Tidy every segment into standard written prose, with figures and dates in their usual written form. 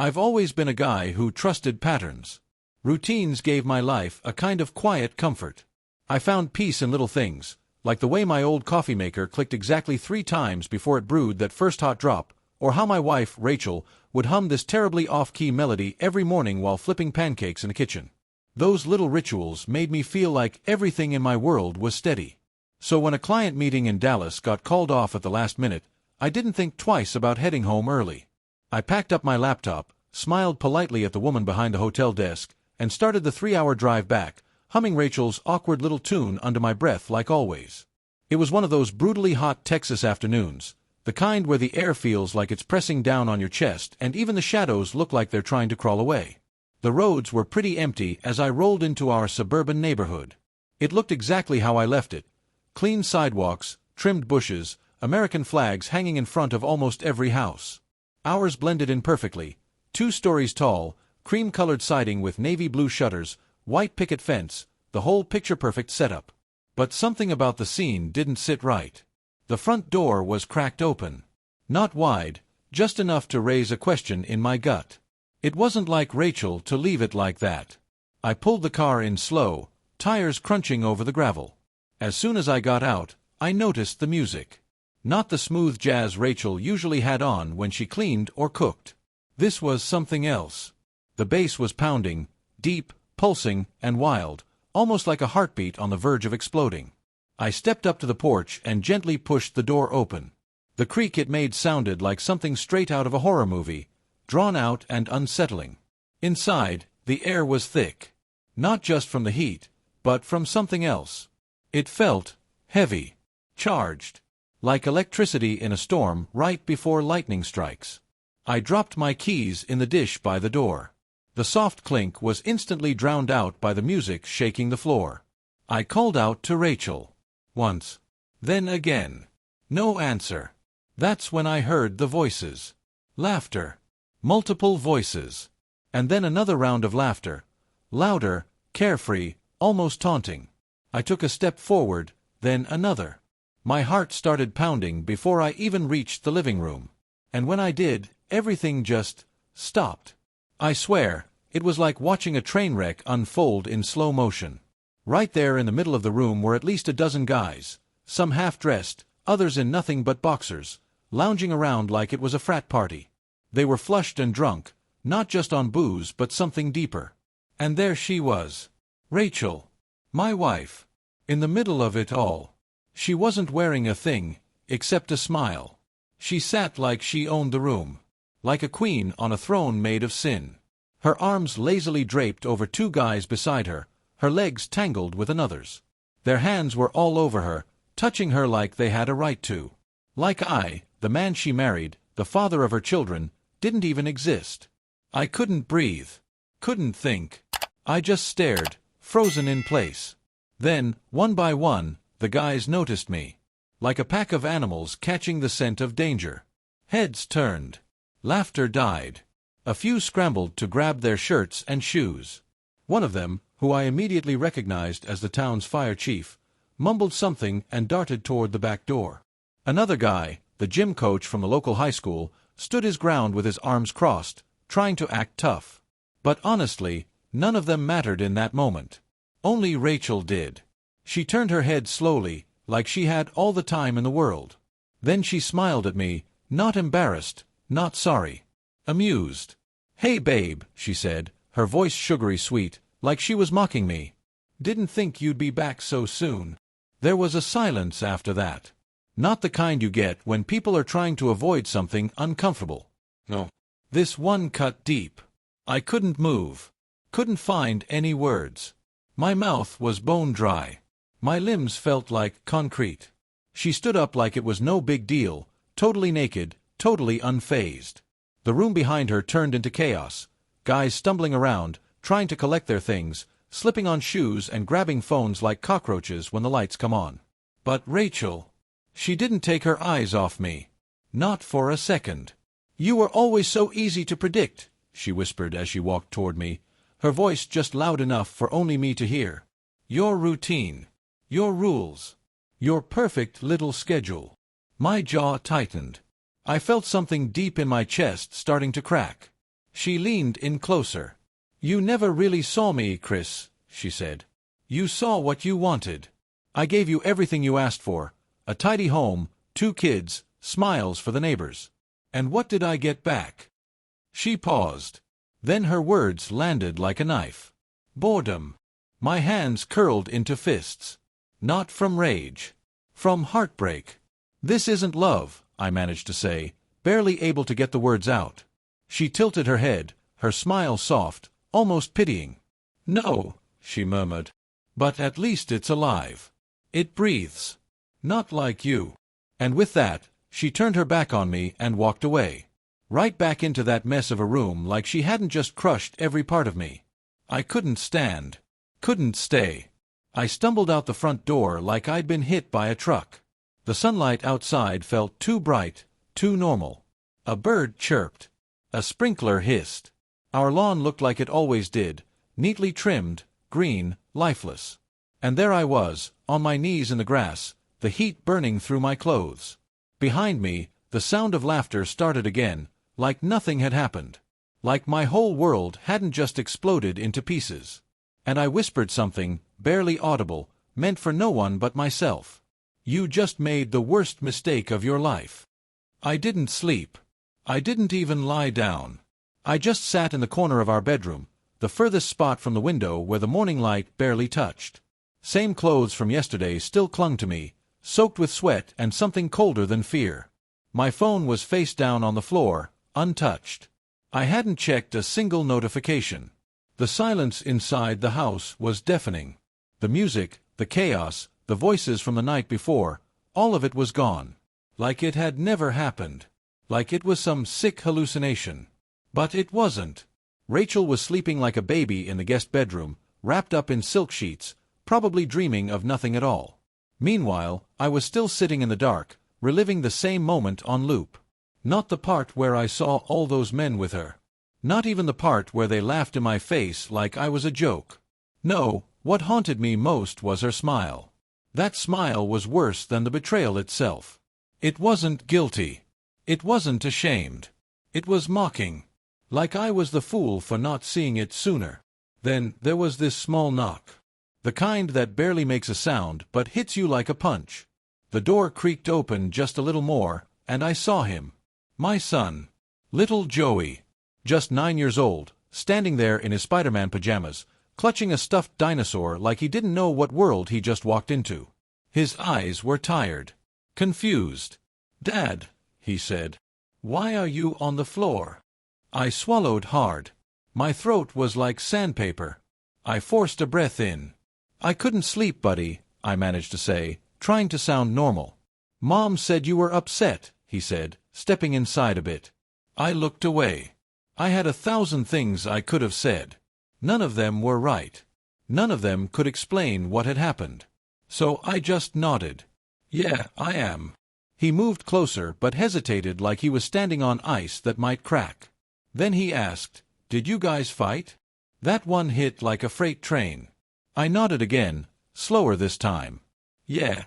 I've always been a guy who trusted patterns. Routines gave my life a kind of quiet comfort. I found peace in little things, like the way my old coffee maker clicked exactly 3 times before it brewed that first hot drop, or how my wife, Rachel, would hum this terribly off-key melody every morning while flipping pancakes in the kitchen. Those little rituals made me feel like everything in my world was steady. So when a client meeting in Dallas got called off at the last minute, I didn't think twice about heading home early. I packed up my laptop, smiled politely at the woman behind the hotel desk, and started the 3-hour drive back, humming Rachel's awkward little tune under my breath like always. It was one of those brutally hot Texas afternoons, the kind where the air feels like it's pressing down on your chest and even the shadows look like they're trying to crawl away. The roads were pretty empty as I rolled into our suburban neighborhood. It looked exactly how I left it. Clean sidewalks, trimmed bushes, American flags hanging in front of almost every house. Ours blended in perfectly, 2 stories tall, cream-colored siding with navy blue shutters, white picket fence, the whole picture-perfect setup. But something about the scene didn't sit right. The front door was cracked open. Not wide, just enough to raise a question in my gut. It wasn't like Rachel to leave it like that. I pulled the car in slow, tires crunching over the gravel. As soon as I got out, I noticed the music. Not the smooth jazz Rachel usually had on when she cleaned or cooked. This was something else. The bass was pounding, deep, pulsing, and wild, almost like a heartbeat on the verge of exploding. I stepped up to the porch and gently pushed the door open. The creak it made sounded like something straight out of a horror movie, drawn out and unsettling. Inside, the air was thick. Not just from the heat, but from something else. It felt heavy, charged, like electricity in a storm right before lightning strikes. I dropped my keys in the dish by the door. The soft clink was instantly drowned out by the music shaking the floor. I called out to Rachel. Once. Then again. No answer. That's when I heard the voices. Laughter. Multiple voices. And then another round of laughter. Louder, carefree, almost taunting. I took a step forward, then another. My heart started pounding before I even reached the living room. And when I did, everything just stopped. I swear, it was like watching a train wreck unfold in slow motion. Right there in the middle of the room were at least a dozen guys, some half-dressed, others in nothing but boxers, lounging around like it was a frat party. They were flushed and drunk, not just on booze but something deeper. And there she was. Rachel. My wife. In the middle of it all. She wasn't wearing a thing, except a smile. She sat like she owned the room. Like a queen on a throne made of sin. Her arms lazily draped over 2 guys beside her, her legs tangled with another's. Their hands were all over her, touching her like they had a right to. Like I, the man she married, the father of her children, didn't even exist. I couldn't breathe. Couldn't think. I just stared, frozen in place. Then, one by one, the guys noticed me. Like a pack of animals catching the scent of danger. Heads turned. Laughter died. A few scrambled to grab their shirts and shoes. One of them, who I immediately recognized as the town's fire chief, mumbled something and darted toward the back door. Another guy, the gym coach from the local high school, stood his ground with his arms crossed, trying to act tough. But honestly, none of them mattered in that moment. Only Rachel did. She turned her head slowly, like she had all the time in the world. Then she smiled at me, not embarrassed, not sorry. Amused. "Hey babe," she said, her voice sugary sweet, like she was mocking me. "Didn't think you'd be back so soon." There was a silence after that. Not the kind you get when people are trying to avoid something uncomfortable. No. This one cut deep. I couldn't move. Couldn't find any words. My mouth was bone dry. My limbs felt like concrete. She stood up like it was no big deal, totally naked, totally unfazed. The room behind her turned into chaos. Guys stumbling around, trying to collect their things, slipping on shoes and grabbing phones like cockroaches when the lights come on. But Rachel, she didn't take her eyes off me. Not for a second. "You were always so easy to predict," she whispered as she walked toward me, her voice just loud enough for only me to hear. "Your routine. Your rules. Your perfect little schedule." My jaw tightened. I felt something deep in my chest starting to crack. She leaned in closer. "You never really saw me, Chris," she said. "You saw what you wanted. I gave you everything you asked for. A tidy home, 2 kids, smiles for the neighbors. And what did I get back?" She paused. Then her words landed like a knife. "Boredom." My hands curled into fists. Not from rage. From heartbreak. "This isn't love," I managed to say, barely able to get the words out. She tilted her head, her smile soft, almost pitying. "No," she murmured. "But at least it's alive. It breathes. Not like you." And with that, she turned her back on me and walked away. Right back into that mess of a room, like she hadn't just crushed every part of me. I couldn't stand. Couldn't stay. I stumbled out the front door like I'd been hit by a truck. The sunlight outside felt too bright, too normal. A bird chirped. A sprinkler hissed. Our lawn looked like it always did, neatly trimmed, green, lifeless. And there I was, on my knees in the grass, the heat burning through my clothes. Behind me, the sound of laughter started again, like nothing had happened. Like my whole world hadn't just exploded into pieces. And I whispered something, barely audible, meant for no one but myself. "You just made the worst mistake of your life." I didn't sleep. I didn't even lie down. I just sat in the corner of our bedroom, the furthest spot from the window where the morning light barely touched. Same clothes from yesterday still clung to me, soaked with sweat and something colder than fear. My phone was face down on the floor, untouched. I hadn't checked a single notification. The silence inside the house was deafening. The music, the chaos, the voices from the night before, all of it was gone. Like it had never happened. Like it was some sick hallucination. But it wasn't. Rachel was sleeping like a baby in the guest bedroom, wrapped up in silk sheets, probably dreaming of nothing at all. Meanwhile, I was still sitting in the dark, reliving the same moment on loop. Not the part where I saw all those men with her. Not even the part where they laughed in my face like I was a joke. No, what haunted me most was her smile. That smile was worse than the betrayal itself. It wasn't guilty. It wasn't ashamed. It was mocking. Like I was the fool for not seeing it sooner. Then there was this small knock. The kind that barely makes a sound but hits you like a punch. The door creaked open just a little more, and I saw him. My son. Little Joey. Just 9 years old, standing there in his Spider-Man pajamas, clutching a stuffed dinosaur like he didn't know what world he just walked into. His eyes were tired. Confused. "Dad," he said. "Why are you on the floor?" I swallowed hard. My throat was like sandpaper. I forced a breath in. "I couldn't sleep, buddy," I managed to say, trying to sound normal. "Mom said you were upset," he said, stepping inside a bit. I looked away. I had 1,000 things I could have said. None of them were right. None of them could explain what had happened. So I just nodded. "Yeah, I am." He moved closer but hesitated like he was standing on ice that might crack. Then he asked, "Did you guys fight?" That one hit like a freight train. I nodded again, slower this time. Yeah,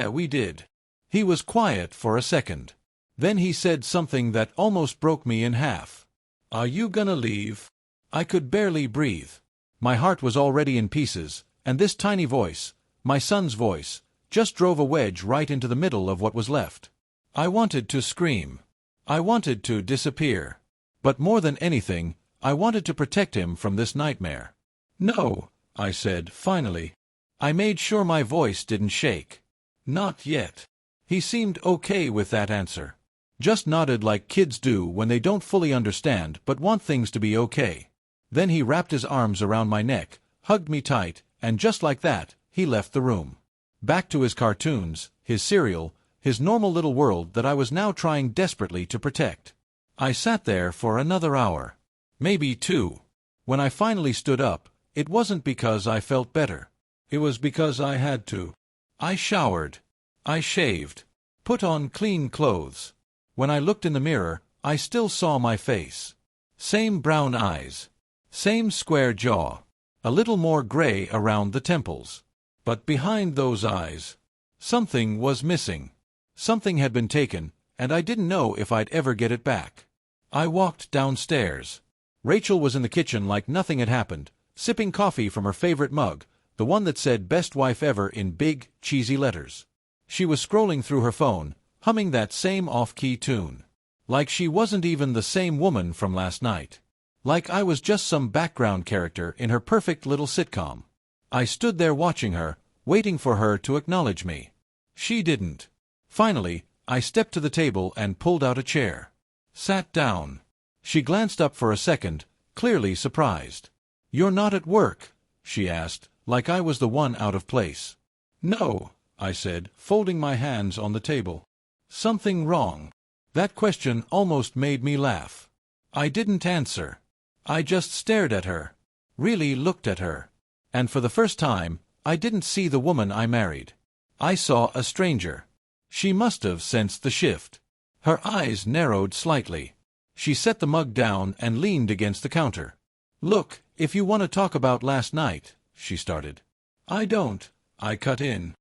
we did." He was quiet for a second. Then he said something that almost broke me in half. "Are you gonna leave?" I could barely breathe. My heart was already in pieces, and this tiny voice, my son's voice, just drove a wedge right into the middle of what was left. I wanted to scream. I wanted to disappear. But more than anything, I wanted to protect him from this nightmare. "No," I said, finally. I made sure my voice didn't shake. "Not yet." He seemed okay with that answer. Just nodded like kids do when they don't fully understand but want things to be okay. Then he wrapped his arms around my neck, hugged me tight, and just like that, he left the room. Back to his cartoons, his cereal, his normal little world that I was now trying desperately to protect. I sat there for another hour. Maybe 2. When I finally stood up, it wasn't because I felt better. It was because I had to. I showered. I shaved. Put on clean clothes. When I looked in the mirror, I still saw my face. Same brown eyes. Same square jaw. A little more gray around the temples. But behind those eyes, something was missing. Something had been taken, and I didn't know if I'd ever get it back. I walked downstairs. Rachel was in the kitchen like nothing had happened, sipping coffee from her favorite mug, the one that said "Best Wife Ever" in big, cheesy letters. She was scrolling through her phone, humming that same off-key tune. Like she wasn't even the same woman from last night. Like I was just some background character in her perfect little sitcom. I stood there watching her, waiting for her to acknowledge me. She didn't. Finally, I stepped to the table and pulled out a chair. Sat down. She glanced up for a second, clearly surprised. "You're not at work?" she asked, like I was the one out of place. "No," I said, folding my hands on the table. "Something wrong?" That question almost made me laugh. I didn't answer. I just stared at her. Really looked at her. And for the first time, I didn't see the woman I married. I saw a stranger. She must have sensed the shift. Her eyes narrowed slightly. She set the mug down and leaned against the counter. "Look, if you want to talk about last night," she started. "I don't," I cut in.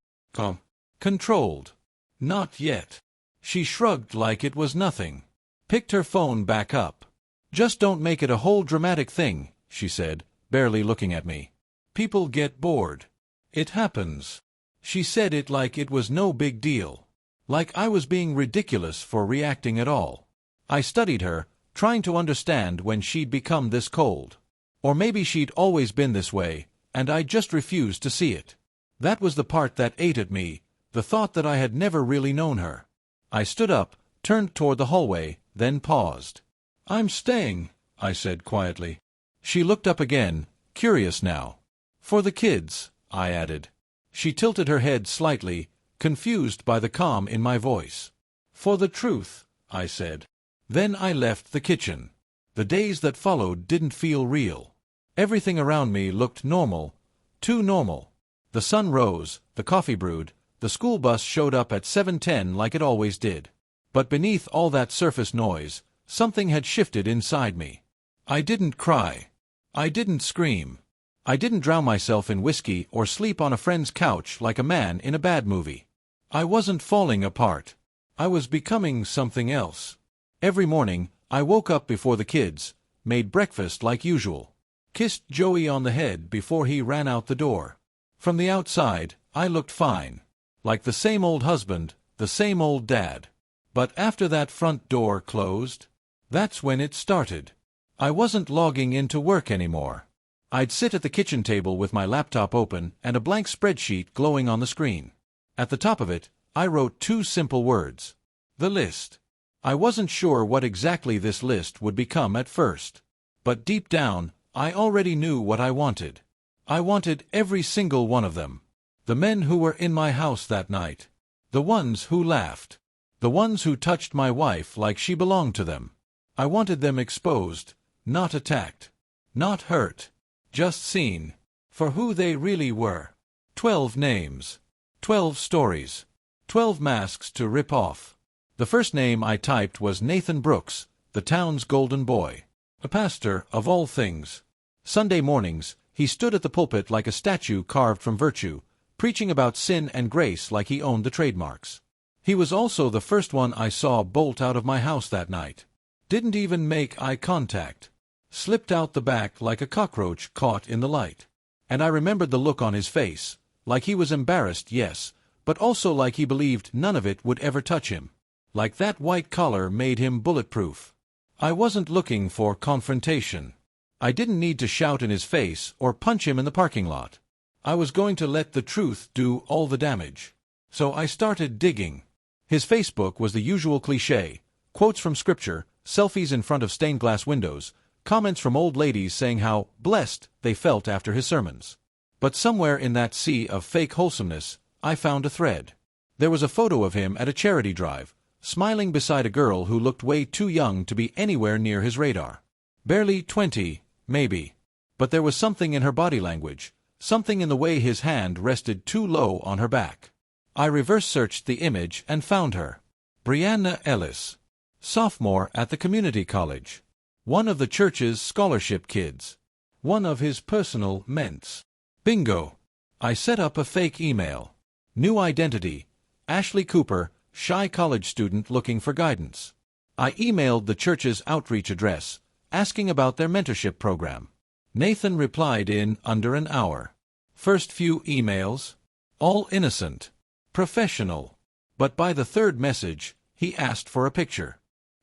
Controlled. "Not yet." She shrugged like it was nothing. Picked her phone back up. "Just don't make it a whole dramatic thing," she said, barely looking at me. "People get bored. It happens." She said it like it was no big deal. Like I was being ridiculous for reacting at all. I studied her, trying to understand when she'd become this cold. Or maybe she'd always been this way, and I just refused to see it. That was the part that ate at me, the thought that I had never really known her. I stood up, turned toward the hallway, then paused. "I'm staying," I said quietly. She looked up again, curious now. "For the kids," I added. She tilted her head slightly, confused by the calm in my voice. "For the truth," I said. Then I left the kitchen. The days that followed didn't feel real. Everything around me looked normal, too normal. The sun rose, the coffee brewed, the school bus showed up at 7:10 like it always did. But beneath all that surface noise, something had shifted inside me. I didn't cry. I didn't scream. I didn't drown myself in whiskey or sleep on a friend's couch like a man in a bad movie. I wasn't falling apart. I was becoming something else. Every morning, I woke up before the kids, made breakfast like usual, kissed Joey on the head before he ran out the door. From the outside, I looked fine. Like the same old husband, the same old dad. But after that front door closed, that's when it started. I wasn't logging into work anymore. I'd sit at the kitchen table with my laptop open and a blank spreadsheet glowing on the screen. At the top of it, I wrote 2 simple words. The list. I wasn't sure what exactly this list would become at first. But deep down, I already knew what I wanted. I wanted every single one of them. The men who were in my house that night. The ones who laughed. The ones who touched my wife like she belonged to them. I wanted them exposed, not attacked. Not hurt. Just seen. For who they really were. 12 names. 12 stories. 12 masks to rip off. The first name I typed was Nathan Brooks, the town's golden boy. A pastor, of all things. Sunday mornings, he stood at the pulpit like a statue carved from virtue, preaching about sin and grace like he owned the trademarks. He was also the first one I saw bolt out of my house that night. Didn't even make eye contact. Slipped out the back like a cockroach caught in the light. And I remembered the look on his face, like he was embarrassed, yes, but also like he believed none of it would ever touch him. Like that white collar made him bulletproof. I wasn't looking for confrontation. I didn't need to shout in his face or punch him in the parking lot. I was going to let the truth do all the damage. So I started digging. His Facebook was the usual cliché, quotes from scripture, selfies in front of stained glass windows, comments from old ladies saying how blessed they felt after his sermons. But somewhere in that sea of fake wholesomeness, I found a thread. There was a photo of him at a charity drive, smiling beside a girl who looked way too young to be anywhere near his radar. Barely 20, maybe. But there was something in her body language, something in the way his hand rested too low on her back. I reverse-searched the image and found her. Brianna Ellis. Sophomore at the community college. One of the church's scholarship kids. One of his personal ments. Bingo. I set up a fake email. New identity. Ashley Cooper, shy college student looking for guidance. I emailed the church's outreach address, asking about their mentorship program. Nathan replied in under an hour. First few emails, all innocent, professional. But by the third message, he asked for a picture.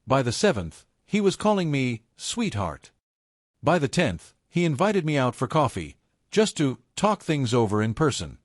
By the 7th, he was calling me sweetheart. By the 10th, he invited me out for coffee, just to talk things over in person.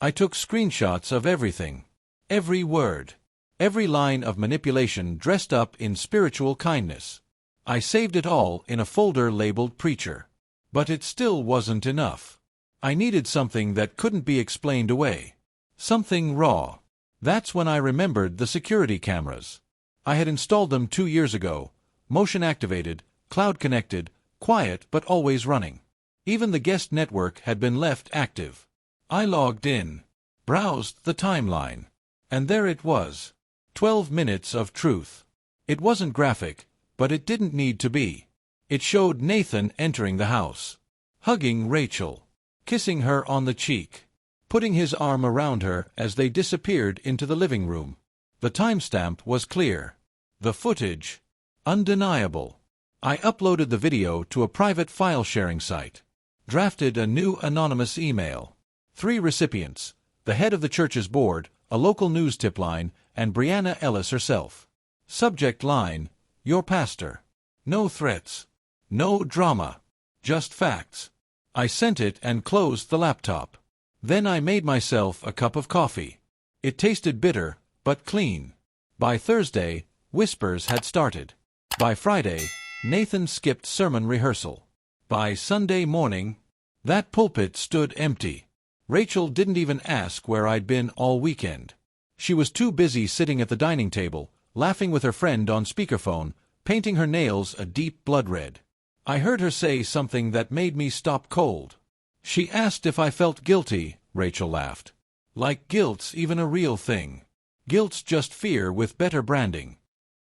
I took screenshots of everything. Every word. Every line of manipulation dressed up in spiritual kindness. I saved it all in a folder labeled Preacher. But it still wasn't enough. I needed something that couldn't be explained away. Something raw. That's when I remembered the security cameras. I had installed them 2 years ago, motion-activated, cloud-connected, quiet but always running. Even the guest network had been left active. I logged in, browsed the timeline, and there it was. 12 minutes of truth. It wasn't graphic, but it didn't need to be. It showed Nathan entering the house, hugging Rachel, kissing her on the cheek, putting his arm around her as they disappeared into the living room. The timestamp was clear. The footage, undeniable. I uploaded the video to a private file-sharing site. Drafted a new anonymous email. 3 recipients, the head of the church's board, a local news tip line, and Brianna Ellis herself. Subject line, your pastor. No threats. No drama. Just facts. I sent it and closed the laptop. Then I made myself a cup of coffee. It tasted bitter, but clean. By Thursday, whispers had started. By Friday, Nathan skipped sermon rehearsal. By Sunday morning, that pulpit stood empty. Rachel didn't even ask where I'd been all weekend. She was too busy sitting at the dining table, laughing with her friend on speakerphone, painting her nails a deep blood red. I heard her say something that made me stop cold. She asked if I felt guilty, Rachel laughed. Like guilt's even a real thing. Guilt's just fear with better branding.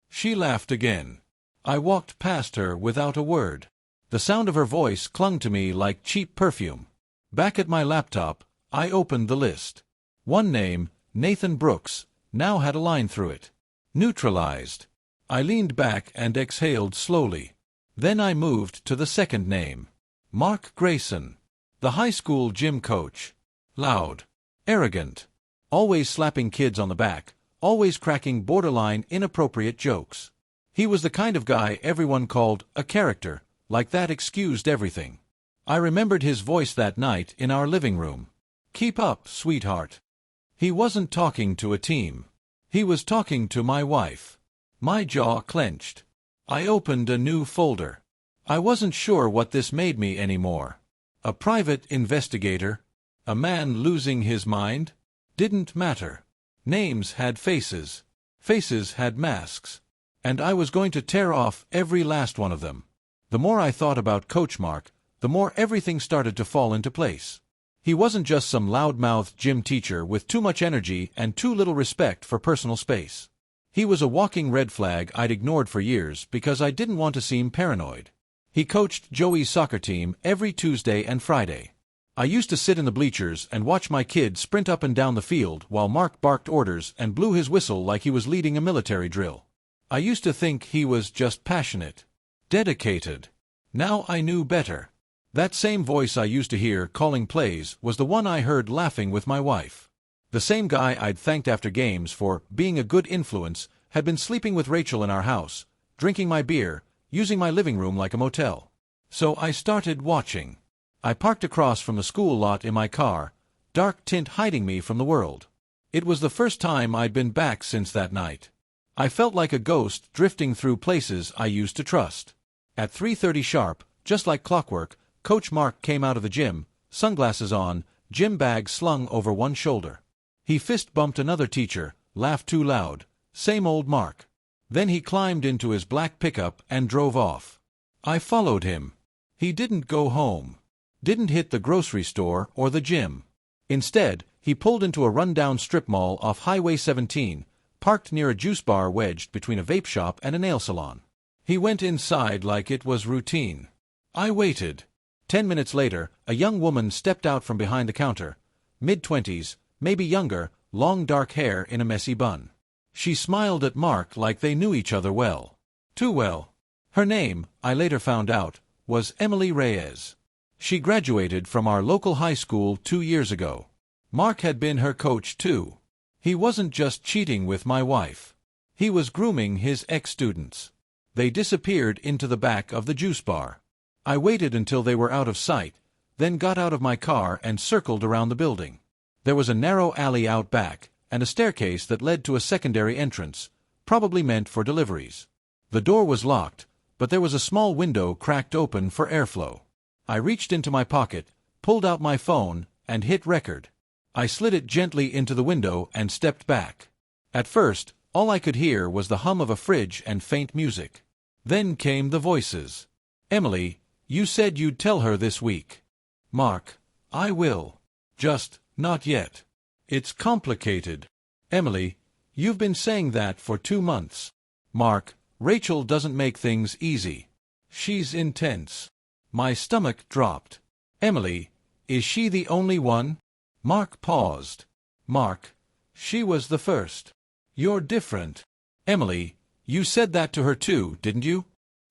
She laughed again. I walked past her without a word. The sound of her voice clung to me like cheap perfume. Back at my laptop, I opened the list. One name, Nathan Brooks, now had a line through it. Neutralized. I leaned back and exhaled slowly. Then I moved to the second name. Mark Grayson. The high school gym coach. Loud. Arrogant. Always slapping kids on the back. Always cracking borderline inappropriate jokes. He was the kind of guy everyone called a character, like that excused everything. I remembered his voice that night in our living room. Keep up, sweetheart. He wasn't talking to a team. He was talking to my wife. My jaw clenched. I opened a new folder. I wasn't sure what this made me anymore. A private investigator? A man losing his mind? Didn't matter. Names had faces. Faces had masks. And I was going to tear off every last one of them. The more I thought about Coach Mark, the more everything started to fall into place. He wasn't just some loudmouthed gym teacher with too much energy and too little respect for personal space. He was a walking red flag I'd ignored for years because I didn't want to seem paranoid. He coached Joey's soccer team every Tuesday and Friday. I used to sit in the bleachers and watch my kid sprint up and down the field while Mark barked orders and blew his whistle like he was leading a military drill. I used to think he was just passionate, dedicated. Now I knew better. That same voice I used to hear calling plays was the one I heard laughing with my wife. The same guy I'd thanked after games for being a good influence had been sleeping with Rachel in our house, drinking my beer, using my living room like a motel. So I started watching. I parked across from the school lot in my car, dark tint hiding me from the world. It was the first time I'd been back since that night. I felt like a ghost drifting through places I used to trust. At 3:30 sharp, just like clockwork, Coach Mark came out of the gym, sunglasses on, gym bag slung over one shoulder. He fist-bumped another teacher, laughed too loud. Same old Mark. Then he climbed into his black pickup and drove off. I followed him. He didn't go home. Didn't hit the grocery store or the gym. Instead, he pulled into a run-down strip mall off Highway 17, parked near a juice bar wedged between a vape shop and a nail salon. He went inside like it was routine. I waited. 10 minutes later, a young woman stepped out from behind the counter. Mid-20s, maybe younger, long dark hair in a messy bun. She smiled at Mark like they knew each other well. Too well. Her name, I later found out, was Emily Reyes. She graduated from our local high school 2 years ago. Mark had been her coach too. He wasn't just cheating with my wife. He was grooming his ex-students. They disappeared into the back of the juice bar. I waited until they were out of sight, then got out of my car and circled around the building. There was a narrow alley out back, and a staircase that led to a secondary entrance, probably meant for deliveries. The door was locked, but there was a small window cracked open for airflow. I reached into my pocket, pulled out my phone, and hit record. I slid it gently into the window and stepped back. At first, all I could hear was the hum of a fridge and faint music. Then came the voices. "Emily, you said you'd tell her this week." "Mark, I will. Just, not yet. It's complicated." "Emily, you've been saying that for 2 months." "Mark, Rachel doesn't make things easy. She's intense." My stomach dropped. "Emily, is she the only one?" Mark paused. "Mark, she was the first. You're different." "Emily, you said that to her too, didn't you?"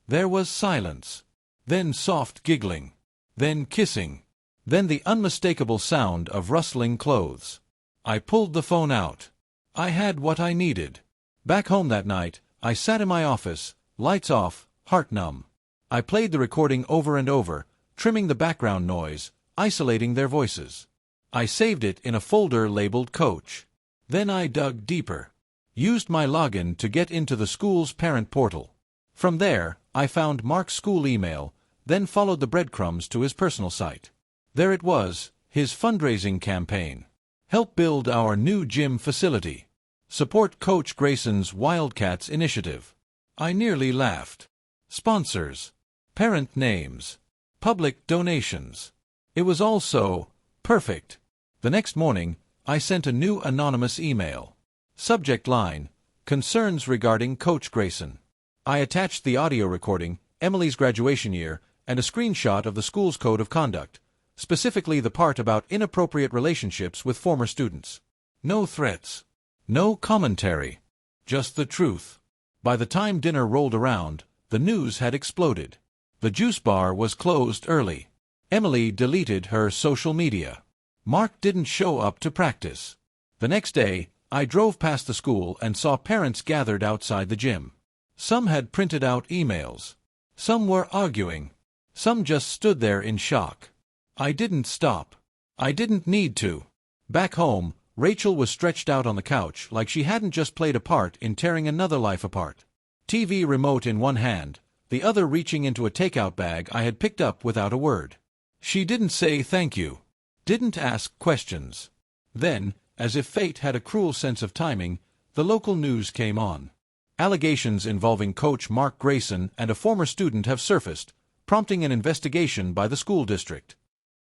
There was silence. Then soft giggling. Then kissing. Then the unmistakable sound of rustling clothes. I pulled the phone out. I had what I needed. Back home that night, I sat in my office, lights off, heart numb. I played the recording over and over, trimming the background noise, isolating their voices. I saved it in a folder labeled Coach. Then I dug deeper. Used my login to get into the school's parent portal. From there, I found Mark's school email, then followed the breadcrumbs to his personal site. There it was, his fundraising campaign. Help build our new gym facility. Support Coach Grayson's Wildcats initiative. I nearly laughed. Sponsors. Parent names. Public donations. It was all so perfect. The next morning, I sent a new anonymous email. Subject line, concerns regarding Coach Grayson. I attached the audio recording, Emily's graduation year, and a screenshot of the school's code of conduct, specifically the part about inappropriate relationships with former students. No threats. No commentary. Just the truth. By the time dinner rolled around, the news had exploded. The juice bar was closed early. Emily deleted her social media. Mark didn't show up to practice. The next day, I drove past the school and saw parents gathered outside the gym. Some had printed out emails. Some were arguing. Some just stood there in shock. I didn't stop. I didn't need to. Back home, Rachel was stretched out on the couch like she hadn't just played a part in tearing another life apart. TV remote in one hand, the other reaching into a takeout bag I had picked up without a word. She didn't say thank you. Didn't ask questions. Then, as if fate had a cruel sense of timing, the local news came on. Allegations involving Coach Mark Grayson and a former student have surfaced, prompting an investigation by the school district.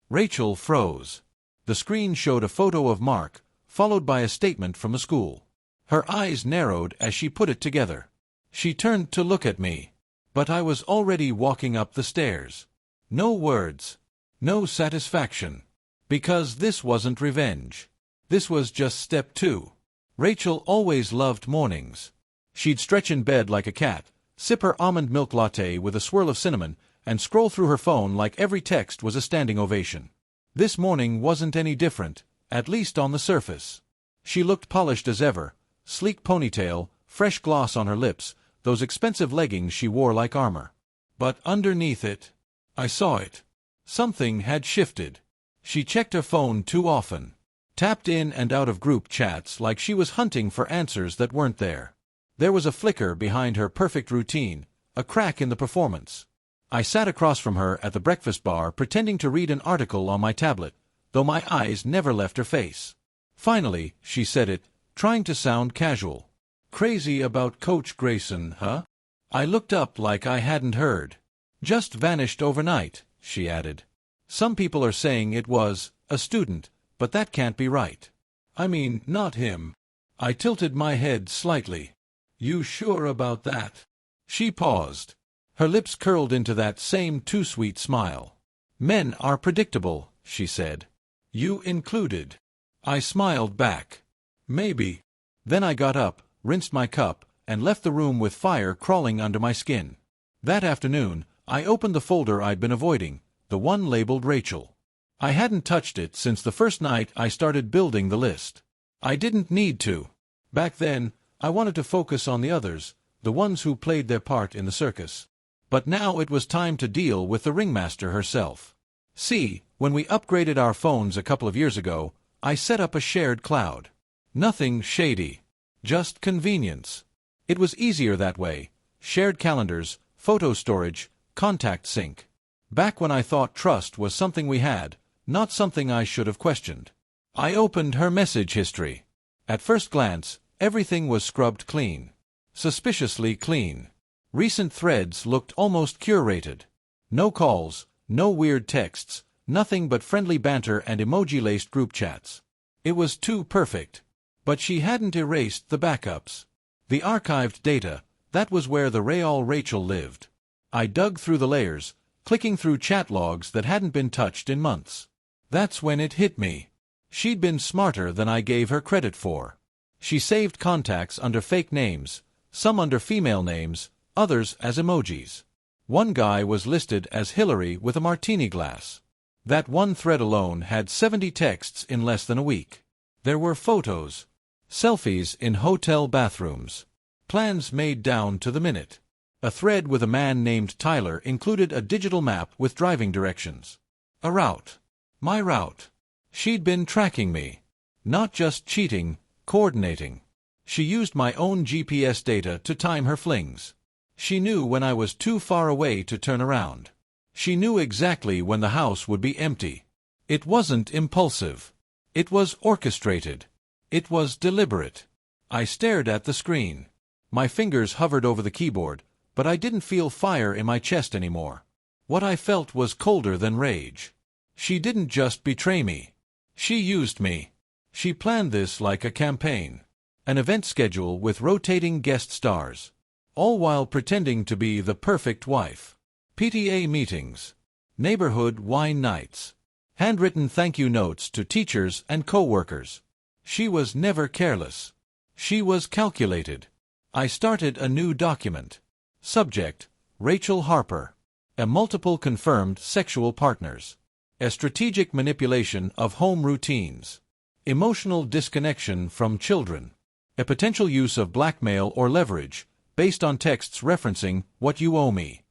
Rachel froze. The screen showed a photo of Mark, followed by a statement from the school. Her eyes narrowed as she put it together. She turned to look at me. But I was already walking up the stairs. No words. No satisfaction. Because this wasn't revenge. This was just step 2. Rachel always loved mornings. She'd stretch in bed like a cat, sip her almond milk latte with a swirl of cinnamon, and scroll through her phone like every text was a standing ovation. This morning wasn't any different, at least on the surface. She looked polished as ever, sleek ponytail, fresh gloss on her lips, those expensive leggings she wore like armor. But underneath it, I saw it. Something had shifted. She checked her phone too often. Tapped in and out of group chats like she was hunting for answers that weren't there. There was a flicker behind her perfect routine, a crack in the performance. I sat across from her at the breakfast bar pretending to read an article on my tablet, though my eyes never left her face. Finally, she said it, trying to sound casual. "Crazy about Coach Grayson, huh?" I looked up like I hadn't heard. "Just vanished overnight," she added. "Some people are saying it was a student, but that can't be right. I mean, not him." I tilted my head slightly. "You sure about that?" She paused. Her lips curled into that same too-sweet smile. "Men are predictable," she said. "You included." I smiled back. "Maybe." Then I got up, rinsed my cup, and left the room with fire crawling under my skin. That afternoon, I opened the folder I'd been avoiding, the one labeled Rachel. I hadn't touched it since the first night I started building the list. I didn't need to. Back then, I wanted to focus on the others, the ones who played their part in the circus. But now it was time to deal with the ringmaster herself. See, when we upgraded our phones a couple of years ago, I set up a shared cloud. Nothing shady. Just convenience. It was easier that way. Shared calendars, photo storage, contact sync. Back when I thought trust was something we had, not something I should have questioned. I opened her message history. At first glance, everything was scrubbed clean. Suspiciously clean. Recent threads looked almost curated. No calls, no weird texts, nothing but friendly banter and emoji-laced group chats. It was too perfect. But she hadn't erased the backups. The archived data, that was where the real Rachel lived. I dug through the layers, clicking through chat logs that hadn't been touched in months. That's when it hit me. She'd been smarter than I gave her credit for. She saved contacts under fake names, some under female names, others as emojis. One guy was listed as Hillary with a martini glass. That one thread alone had 70 texts in less than a week. There were photos. Selfies in hotel bathrooms. Plans made down to the minute. A thread with a man named Tyler included a digital map with driving directions. A route. My route. She'd been tracking me. Not just cheating, coordinating. She used my own GPS data to time her flings. She knew when I was too far away to turn around. She knew exactly when the house would be empty. It wasn't impulsive. It was orchestrated. It was deliberate. I stared at the screen. My fingers hovered over the keyboard, but I didn't feel fire in my chest anymore. What I felt was colder than rage. She didn't just betray me. She used me. She planned this like a campaign. An event schedule with rotating guest stars. All while pretending to be the perfect wife. PTA meetings. Neighborhood wine nights. Handwritten thank you notes to teachers and co-workers. She was never careless. She was calculated. I started a new document. Subject: Rachel Harper. A multiple confirmed sexual partners. A strategic manipulation of home routines. Emotional disconnection from children. A potential use of blackmail or leverage, based on texts referencing what you owe me.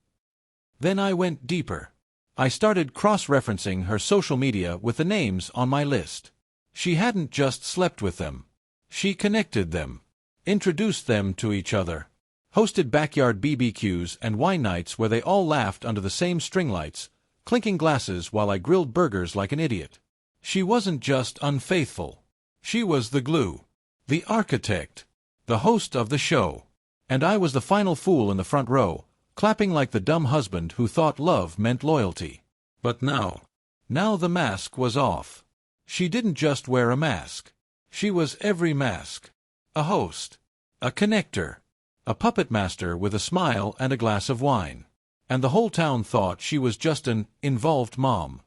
Then I went deeper. I started cross-referencing her social media with the names on my list. She hadn't just slept with them. She connected them. Introduced them to each other. Hosted backyard BBQs and wine nights where they all laughed under the same string lights, clinking glasses while I grilled burgers like an idiot. She wasn't just unfaithful. She was the glue. The architect. The host of the show. And I was the final fool in the front row, clapping like the dumb husband who thought love meant loyalty. But now the mask was off. She didn't just wear a mask. She was every mask. A host. A connector. A puppet master with a smile and a glass of wine. And the whole town thought she was just an involved mom.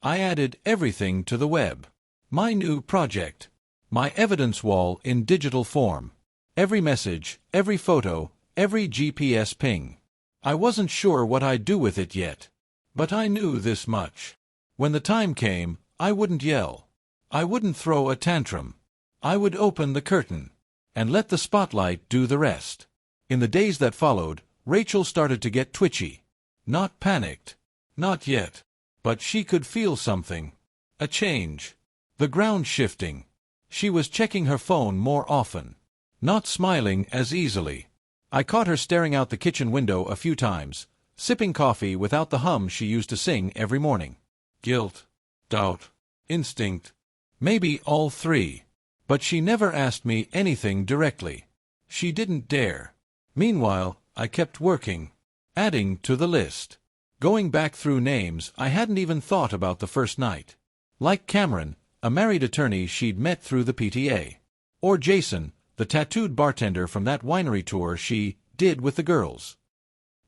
I added everything to the web. My new project. My evidence wall in digital form. Every message, every photo, every GPS ping. I wasn't sure what I'd do with it yet. But I knew this much. When the time came, I wouldn't yell. I wouldn't throw a tantrum. I would open the curtain. And let the spotlight do the rest. In the days that followed, Rachel started to get twitchy. Not panicked. Not yet. But she could feel something. A change. The ground shifting. She was checking her phone more often. Not smiling as easily. I caught her staring out the kitchen window a few times, sipping coffee without the hum she used to sing every morning. Guilt. Doubt. Instinct. Maybe all three. But she never asked me anything directly. She didn't dare. Meanwhile, I kept working. Adding to the list. Going back through names I hadn't even thought about the first night. Like Cameron, a married attorney she'd met through the PTA. Or Jason, the tattooed bartender from that winery tour she did with the girls.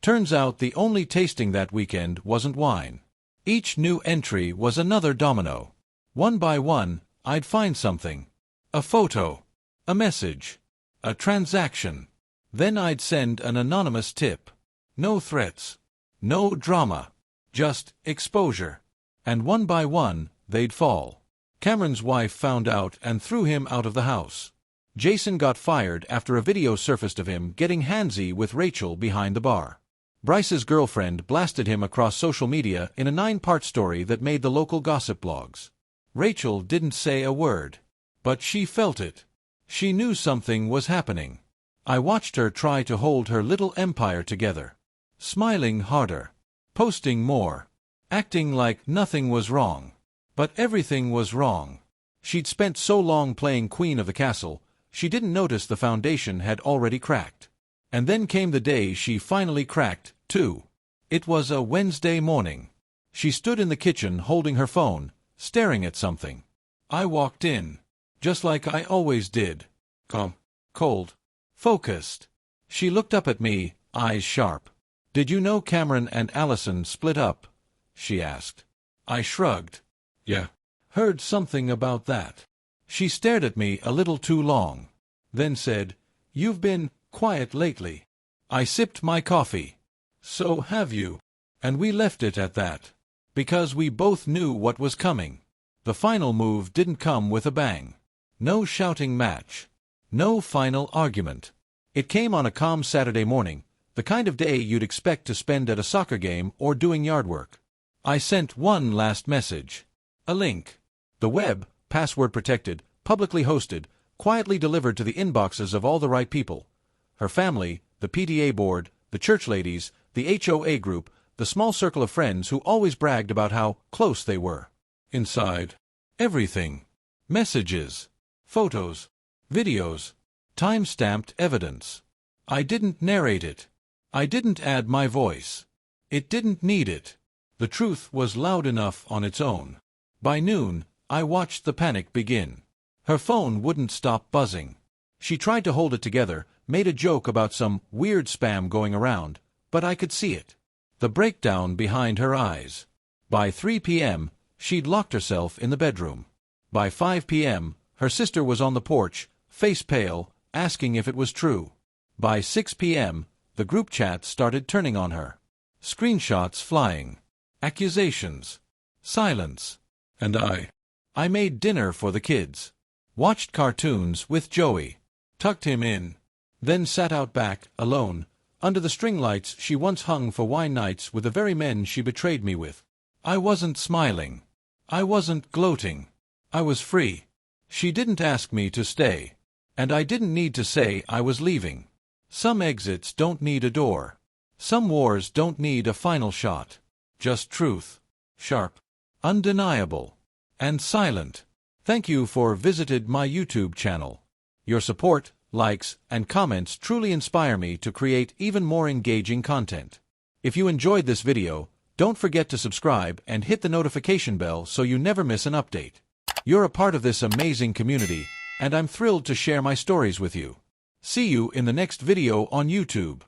Turns out the only tasting that weekend wasn't wine. Each new entry was another domino. One by one, I'd find something. A photo. A message. A transaction. Then I'd send an anonymous tip. No threats. No drama. Just exposure. And one by one, they'd fall. Cameron's wife found out and threw him out of the house. Jason got fired after a video surfaced of him getting handsy with Rachel behind the bar. Bryce's girlfriend blasted him across social media in a 9-part story that made the local gossip blogs. Rachel didn't say a word. But she felt it. She knew something was happening. I watched her try to hold her little empire together. Smiling harder. Posting more. Acting like nothing was wrong. But everything was wrong. She'd spent so long playing queen of the castle, she didn't notice the foundation had already cracked. And then came the day she finally cracked, too. It was a Wednesday morning. She stood in the kitchen holding her phone, staring at something. I walked in. Just like I always did. Calm. Cold. Focused. She looked up at me, eyes sharp. "Did you know Cameron and Allison split up?" she asked. I shrugged. "Yeah. Heard something about that." She stared at me a little too long. Then said, "You've been quiet lately." I sipped my coffee. "So have you." And we left it at that. Because we both knew what was coming. The final move didn't come with a bang. No shouting match. No final argument. It came on a calm Saturday morning, the kind of day you'd expect to spend at a soccer game or doing yard work. I sent one last message. A link. The web, password protected, publicly hosted, quietly delivered to the inboxes of all the right people. Her family, the PTA board, the church ladies, the HOA group, the small circle of friends who always bragged about how close they were. Inside. Everything. Messages. Photos. Videos. Time-stamped evidence. I didn't narrate it. I didn't add my voice. It didn't need it. The truth was loud enough on its own. By noon, I watched the panic begin. Her phone wouldn't stop buzzing. She tried to hold it together, made a joke about some weird spam going around, but I could see it. The breakdown behind her eyes. By 3 p.m., she'd locked herself in the bedroom. By 5 p.m., her sister was on the porch, face pale, asking if it was true. By 6 p.m., the group chat started turning on her. Screenshots flying. Accusations. Silence. And I made dinner for the kids. Watched cartoons with Joey. Tucked him in. Then sat out back, alone, under the string lights she once hung for wine nights with the very men she betrayed me with. I wasn't smiling. I wasn't gloating. I was free. She didn't ask me to stay. And I didn't need to say I was leaving. Some exits don't need a door. Some wars don't need a final shot. Just truth. Sharp. Undeniable. And silent. Thank you for visited my YouTube channel. Your support, likes, and comments truly inspire me to create even more engaging content. If you enjoyed this video, don't forget to subscribe and hit the notification bell so you never miss an update. You're a part of this amazing community, and I'm thrilled to share my stories with you. See you in the next video on YouTube.